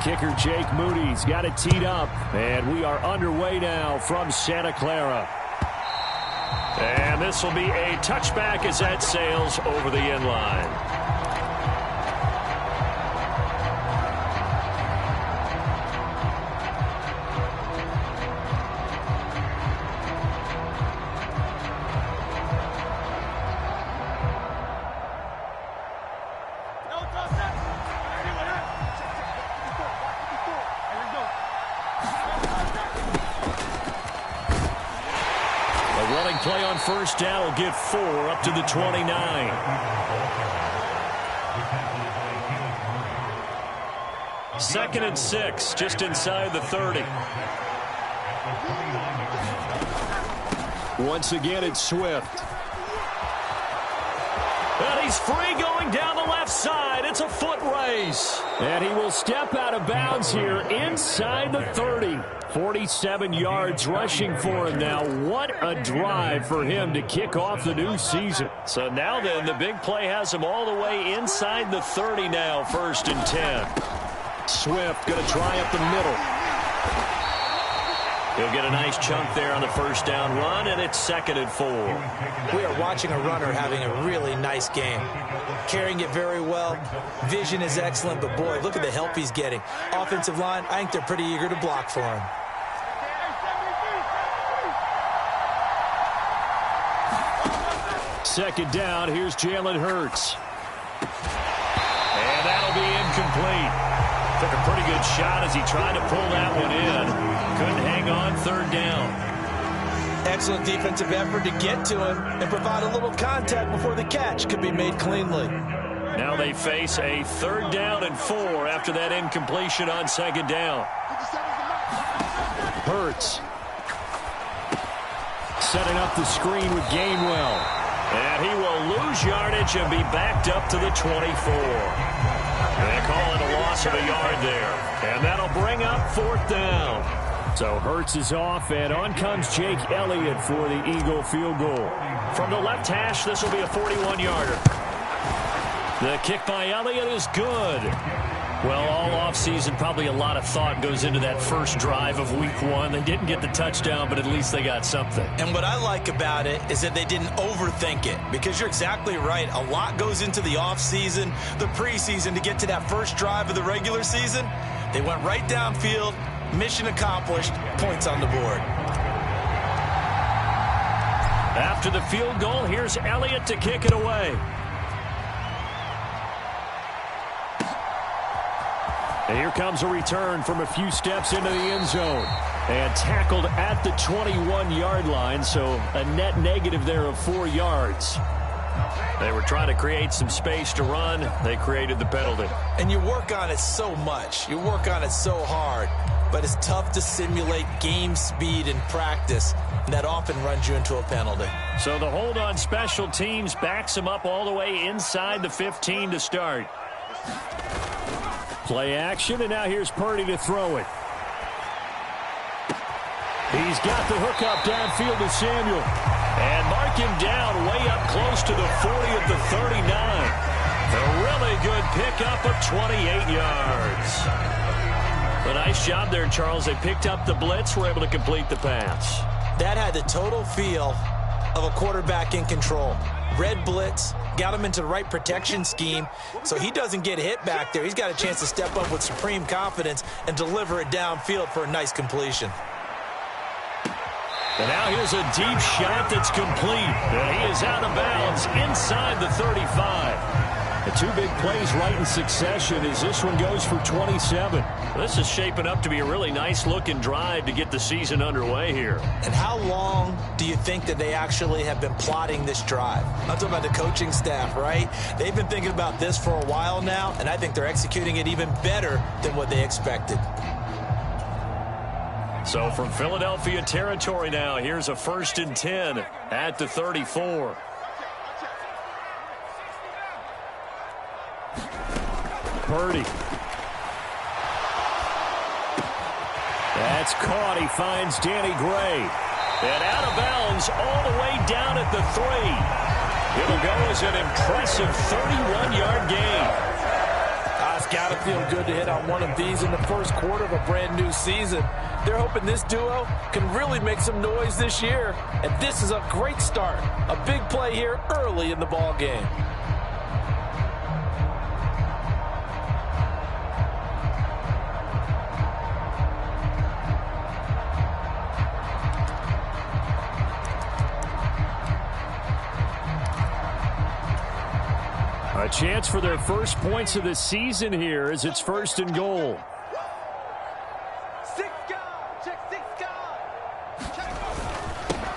Kicker Jake Moody's got it teed up. And we are underway now from Santa Clara. And this will be a touchback as that sails over the end line. Play on first down will get 4 up to the 29. Second and 6, just inside the 30. Once again, it's Swift. And he's free going down the left side. It's a foot race. And he will step out of bounds here inside the 30. 47 yards rushing for him now. What a drive for him to kick off the new season. So now then, the big play has him all the way inside the 30 now, 1st and 10. Swift going to try up the middle. He'll get a nice chunk there on the first down run, and it's 2nd and 4. We are watching a runner having a really nice game. Carrying it very well. Vision is excellent, but boy, look at the help he's getting. Offensive line, I think they're pretty eager to block for him. Second down, here's Jalen Hurts. And that'll be incomplete. Took a pretty good shot as he tried to pull that one in. Couldn't hang on, 3rd down. Excellent defensive effort to get to him and provide a little contact before the catch could be made cleanly. Now they face a 3rd down and 4 after that incompletion on 2nd down. Hurts. Setting up the screen with Gainwell. And he will lose yardage and be backed up to the 24. They call it a loss of a yard there. And that'll bring up 4th down. So Hurts is off, and on comes Jake Elliott for the Eagle field goal. From the left hash, this will be a 41-yarder. The kick by Elliott is good. Well, all offseason, probably a lot of thought goes into that first drive of week 1. They didn't get the touchdown, but at least they got something. And what I like about it is that they didn't overthink it, because you're exactly right. A lot goes into the offseason, the preseason, to get to that first drive of the regular season. They went right downfield, mission accomplished, points on the board. After the field goal, here's Elliott to kick it away. And here comes a return from a few steps into the end zone. And tackled at the 21-yard line, so a net negative there of 4 yards. They were trying to create some space to run. They created the penalty. And you work on it so much. You work on it so hard. But it's tough to simulate game speed in practice. And that often runs you into a penalty. So the hold on special teams backs him up all the way inside the 15 to start. Play action, and now here's Purdy to throw it. He's got the hook up downfield to Samuel. And mark him down way up close to the 40 at the 39. A really good pickup of 28 yards. A nice job there, Charles. They picked up the blitz, were able to complete the pass. That had the total feel of a quarterback in control. Red blitz, got him into the right protection scheme, so he doesn't get hit back there. He's got a chance to step up with supreme confidence and deliver it downfield for a nice completion. And now here's a deep shot that's complete. And he is out of bounds inside the 35. The 2 big plays right in succession as this one goes for 27. This is shaping up to be a really nice-looking drive to get the season underway here. And how long do you think that they actually have been plotting this drive? I'm talking about the coaching staff, right? They've been thinking about this for a while now, and I think they're executing it even better than what they expected. So from Philadelphia territory now, here's a 1st and 10 at the 34. Purdy. That's caught. He finds Danny Gray. And out of bounds all the way down at the 3. It'll go as an impressive 31-yard gain. It's got to feel good to hit on one of these in the first quarter of a brand new season. They're hoping this duo can really make some noise this year. And this is a great start. A big play here early in the ball game. A chance for their first points of the season here as it's 1st and goal.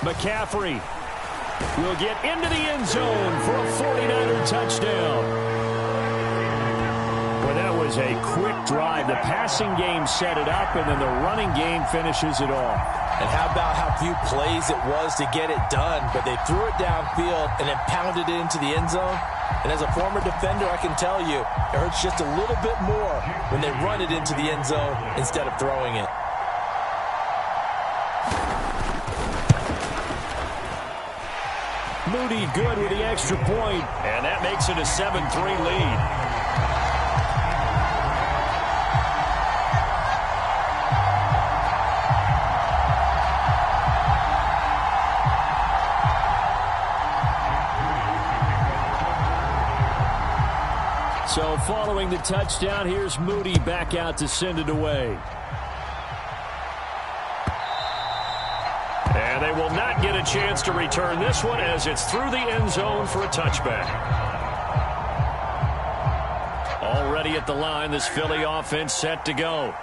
McCaffrey will get into the end zone for a 49er touchdown. Well, that was a quick drive. The passing game set it up, and then the running game finishes it off. And how about how few plays it was to get it done, but they threw it downfield and then pounded it into the end zone. And as a former defender, I can tell you, it hurts just a little bit more when they run it into the end zone instead of throwing it. Moody good with the extra point. And that makes it a 7-3 lead. So following the touchdown, here's Moody back out to send it away. And they will not get a chance to return this one as it's through the end zone for a touchback. Already at the line, this Philly offense set to go.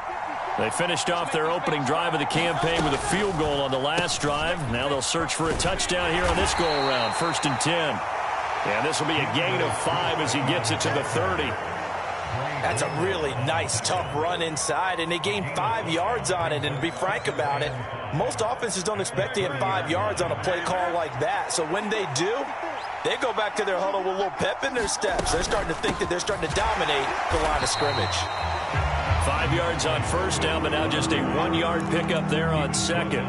They finished off their opening drive of the campaign with a field goal on the last drive. Now they'll search for a touchdown here on this go-around, 1st and 10. And this will be a gain of 5 as he gets it to the 30. That's a really nice, tough run inside, and they gained 5 yards on it. And to be frank about it, most offenses don't expect to get 5 yards on a play call like that. So when they do, they go back to their huddle with a little pep in their steps. They're starting to think that they're starting to dominate the line of scrimmage. 5 yards on first down, but now just a 1-yard pickup there on second.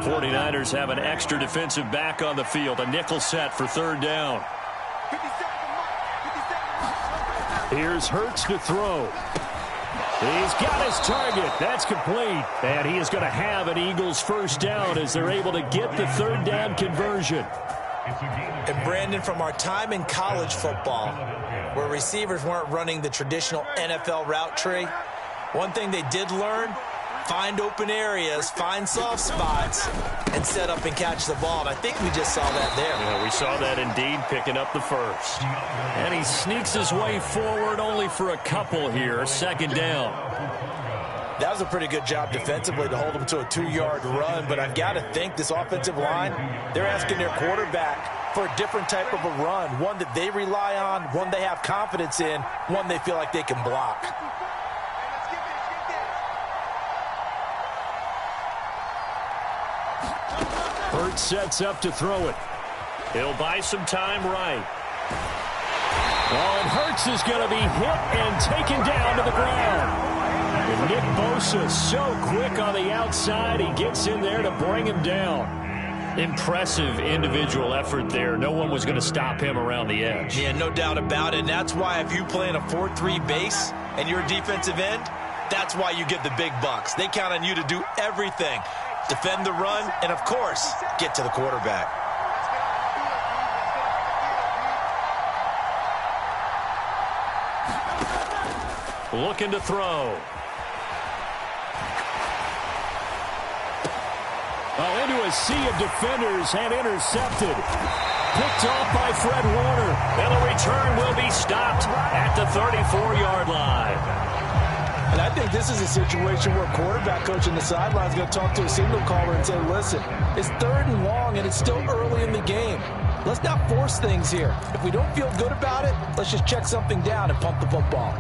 49ers have an extra defensive back on the field. A nickel set for 3rd down. Here's Hurts to throw. He's got his target. That's complete. And he is going to have an Eagles 1st down as they're able to get the 3rd down conversion. And Brandon, from our time in college football, where receivers weren't running the traditional NFL route tree, one thing they did learn: find open areas, find soft spots, and set up and catch the ball. And I think we just saw that there. Yeah, we saw that indeed, picking up the first. And he sneaks his way forward only for a couple here. 2nd down. That was a pretty good job defensively to hold him to a 2-yard run. But I've got to think this offensive line, they're asking their quarterback for a different type of a run, one that they rely on, one they have confidence in, one they feel like they can block. Hurts sets up to throw it. He'll buy some time right. Oh, and Hurts is going to be hit and taken down to the ground. And Nick Bosa so quick on the outside, he gets in there to bring him down. Impressive individual effort there. No one was going to stop him around the edge. Yeah, no doubt about it. And that's why if you play in a 4-3 base and you're a defensive end, that's why you get the big bucks. They count on you to do everything. Defend the run, and, of course, get to the quarterback. Looking to throw. Oh, into a sea of defenders and intercepted. Picked off by Fred Warner. And the return will be stopped at the 34-yard line. And I think this is a situation where a quarterback coach on the sideline is going to talk to a signal caller and say, listen, it's 3rd and long and it's still early in the game. Let's not force things here. If we don't feel good about it, let's just check something down and pump the football.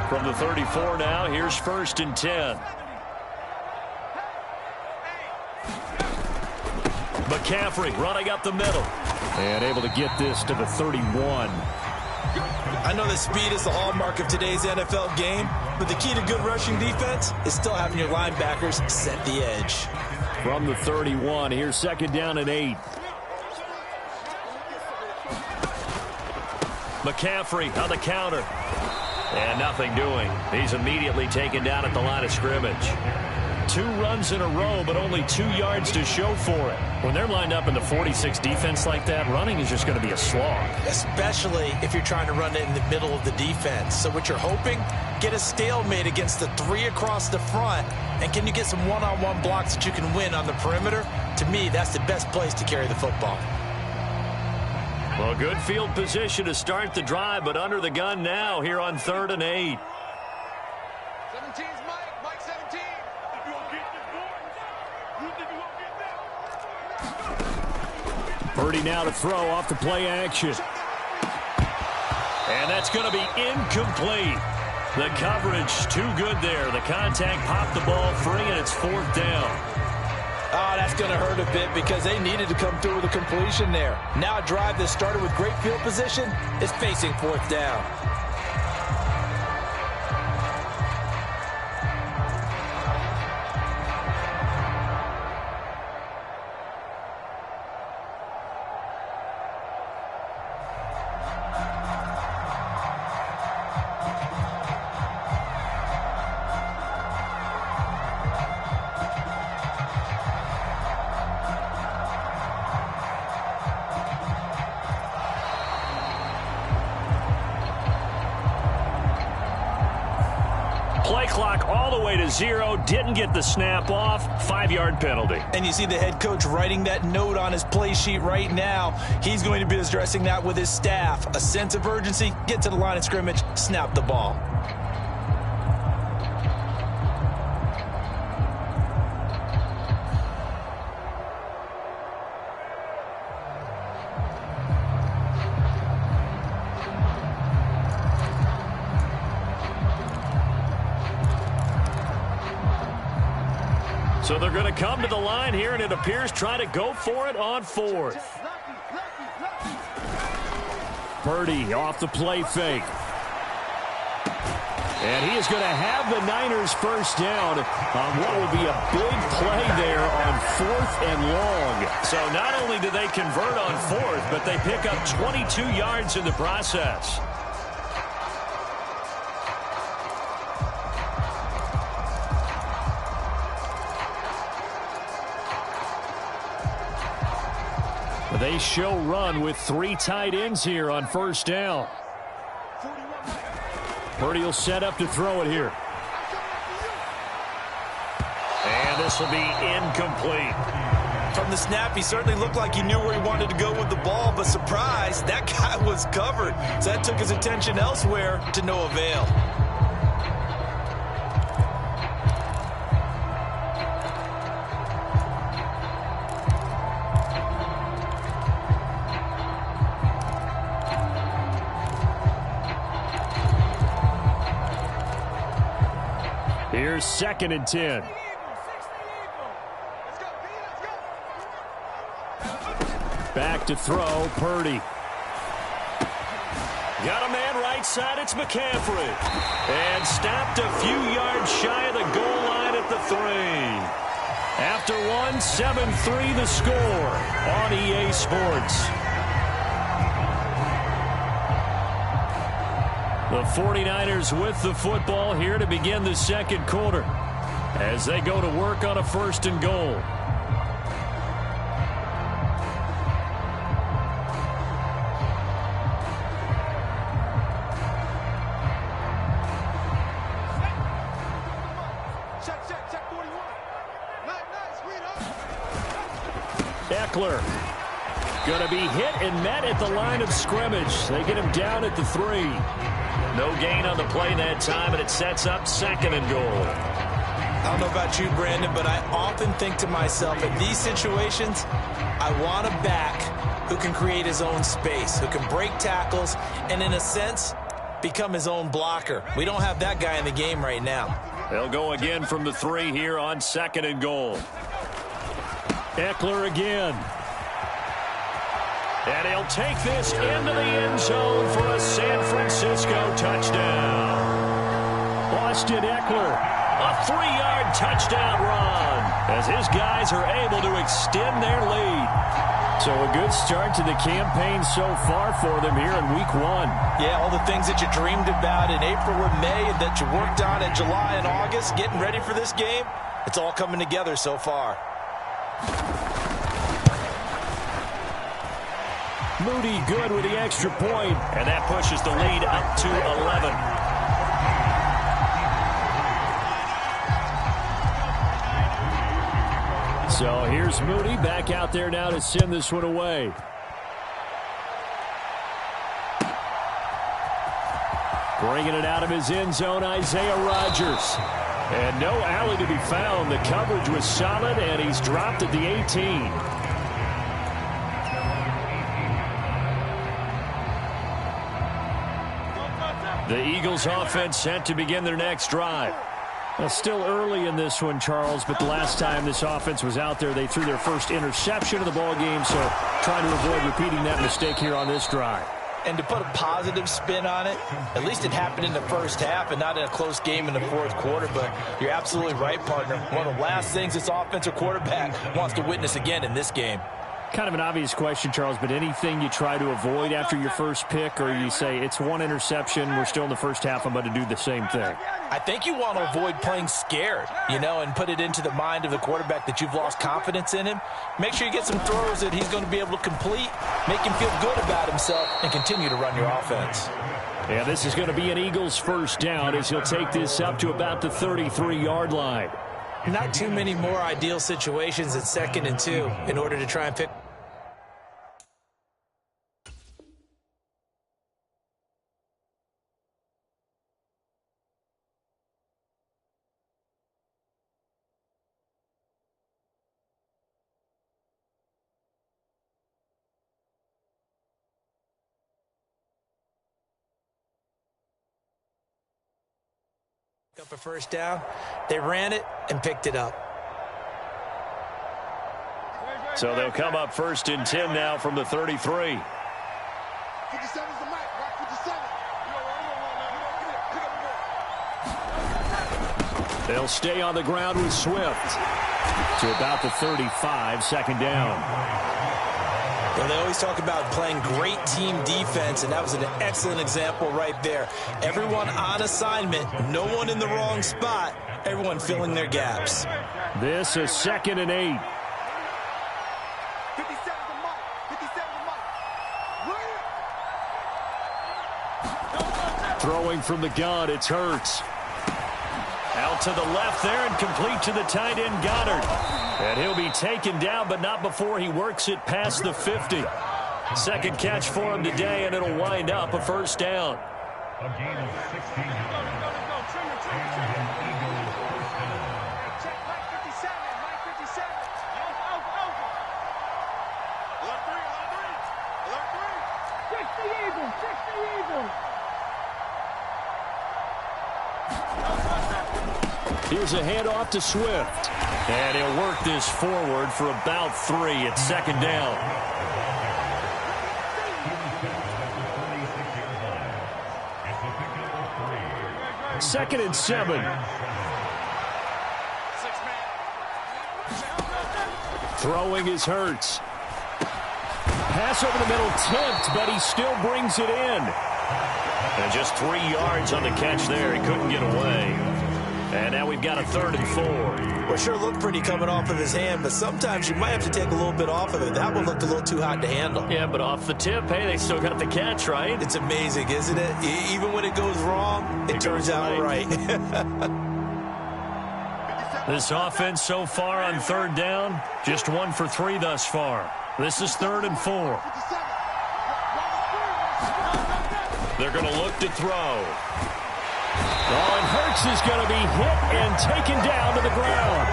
From the 34 now, here's 1st and 10. McCaffrey running up the middle. And able to get this to the 31. I know that speed is the hallmark of today's NFL game, but the key to good rushing defense is still having your linebackers set the edge. From the 31, here's second down and 8. McCaffrey on the counter. And nothing doing. He's immediately taken down at the line of scrimmage. 2 runs in a row, but only 2 yards to show for it. When they're lined up in the 46 defense like that, running is just going to be a slog. Especially if you're trying to run it in the middle of the defense. So what you're hoping, get a stalemate against the 3 across the front, and can you get some one-on-one blocks that you can win on the perimeter? To me, that's the best place to carry the football. Well, good field position to start the drive, but under the gun now here on 3rd and 8. 17's Mike 17. You won't get this board. You think you won't get that? Purdy now to throw off the play action. And that's going to be incomplete. The coverage too good there. The contact popped the ball free, and it's 4th down. Oh, that's going to hurt a bit because they needed to come through with a completion there. Now a drive that started with great field position is facing 4th down. Play clock all the way to 0. Didn't get the snap off. 5-yard penalty. And you see the head coach writing that note on his play sheet right now. He's going to be addressing that with his staff. A sense of urgency, get to the line of scrimmage, snap the ball. So they're going to come to the line here, and it appears try to go for it on 4th. Purdy off the play fake. And he is going to have the Niners first down on what will be a big play there on 4th and long. So not only do they convert on 4th, but they pick up 22 yards in the process. They show run with 3 tight ends here on first down. Purdy will set up to throw it here. And this will be incomplete. From the snap, he certainly looked like he knew where he wanted to go with the ball, but surprise, that guy was covered. So that took his attention elsewhere to no avail. Here's 2nd and 10. Back to throw, Purdy. Got a man right side, it's McCaffrey. And stopped a few yards shy of the goal line at the 3. After 1, 7-3 the score on EA Sports. The 49ers with the football here to begin the 2nd quarter as they go to work on a 1st and goal. Check 41. Eckler going to be hit and met at the line of scrimmage. They get him down at the 3. No gain on the play that time, and it sets up 2nd and goal. I don't know about you, Brandon, but I often think to myself, in these situations, I want a back who can create his own space, who can break tackles, and in a sense, become his own blocker. We don't have that guy in the game right now. They'll go again from the 3 here on 2nd and goal. Eckler again. And he'll take this into the end zone for a San Francisco touchdown. Austin Eckler, a 3-yard touchdown run as his guys are able to extend their lead. So a good start to the campaign so far for them here in week 1. Yeah, all the things that you dreamed about in April and May and that you worked on in July and August, getting ready for this game, it's all coming together so far. Moody good with the extra point, and that pushes the lead up to 11. So here's Moody back out there now to send this one away. Bringing it out of his end zone, Isaiah Rodgers. And no alley to be found. The coverage was solid, and he's dropped at the 18. The Eagles offense set to begin their next drive. Well, still early in this one, Charles, but the last time this offense was out there, they threw their first interception of the ball game, so trying to avoid repeating that mistake here on this drive. And to put a positive spin on it, at least it happened in the first half and not in a close game in the fourth quarter, but you're absolutely right, partner. One of the last things this offensive quarterback wants to witness again in this game. Kind of an obvious question, Charles, but anything you try to avoid after your first pick, or you say it's one interception, we're still in the first half, I'm going to do the same thing? I think you want to avoid playing scared, and put it into the mind of the quarterback that you've lost confidence in him. Make sure you get some throws that he's going to be able to complete, make him feel good about himself, and continue to run your offense. Yeah, this is going to be an Eagles first down as he'll take this up to about the 33-yard line. Not too many more ideal situations at 2nd and 2 in order to try and pick. Up a first down, they ran it and picked it up. So they'll come up 1st and 10 now from the 33. 57's the mic, right? 57. They'll stay on the ground with Swift to about the 35, 2nd down. Well, they always talk about playing great team defense, and that was an excellent example right there. Everyone on assignment, no one in the wrong spot, everyone filling their gaps. This is 2nd and 8. 57's the mic. 57's the mic. Throwing from the gun, it's Hurts. Out to the left there and complete to the tight end Goddard. And he'll be taken down, but not before he works it past the 50. Second catch for him today, and it'll wind up a first down. A gain of 16 yards. Check Mike 57. Mike 57. Alert 3. Alert 3. 60 Eagles. 60 Eagles. Here's a handoff to Swift. And he'll work this forward for about 3 at 2nd down. Second and 7. Throwing is Hurts. Pass over the middle, tipped, but he still brings it in. And just 3 yards on the catch there. He couldn't get away. And now we've got a 3rd and 4. Well, sure looked pretty coming off of his hand, but sometimes you might have to take a little bit off of it. That one looked a little too hot to handle. Yeah, but off the tip, hey, they still got the catch, right? It's amazing, isn't it? Even when it goes wrong, it turns out right. This offense so far on 3rd down, just 1 for 3 thus far. This is 3rd and 4. They're going to look to throw. Oh, and Hurts is going to be hit and taken down to the ground.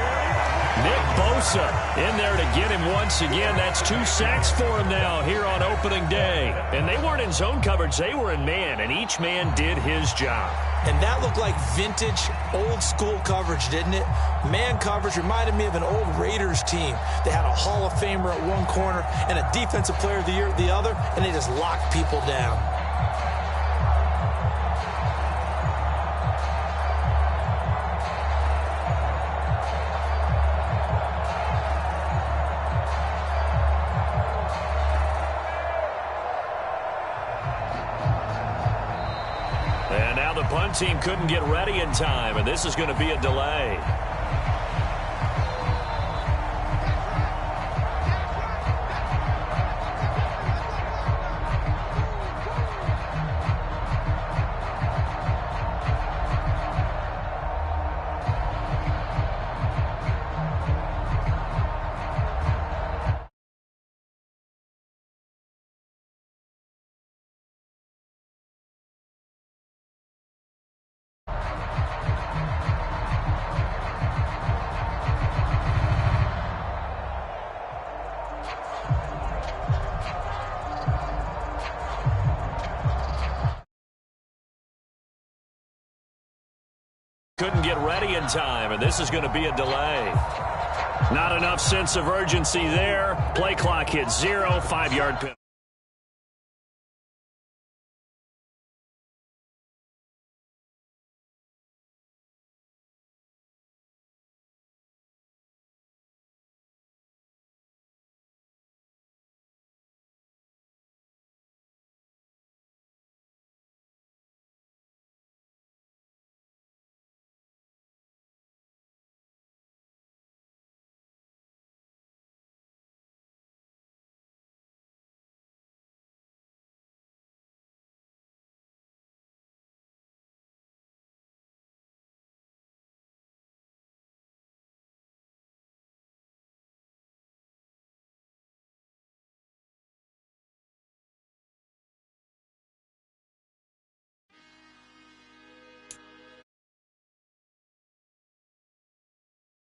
Nick Bosa in there to get him once again. That's 2 sacks for him now here on opening day. And they weren't in zone coverage. They were in man, and each man did his job. And that looked like vintage, old-school coverage, didn't it? Man coverage reminded me of an old Raiders team. They had a Hall of Famer at one corner and a Defensive Player of the Year at the other, and they just locked people down. And now the punt team couldn't get ready in time, and this is going to be a delay. Couldn't get ready in time, and this is going to be a delay. Not enough sense of urgency there. Play clock hits 0, 5-yard penalty.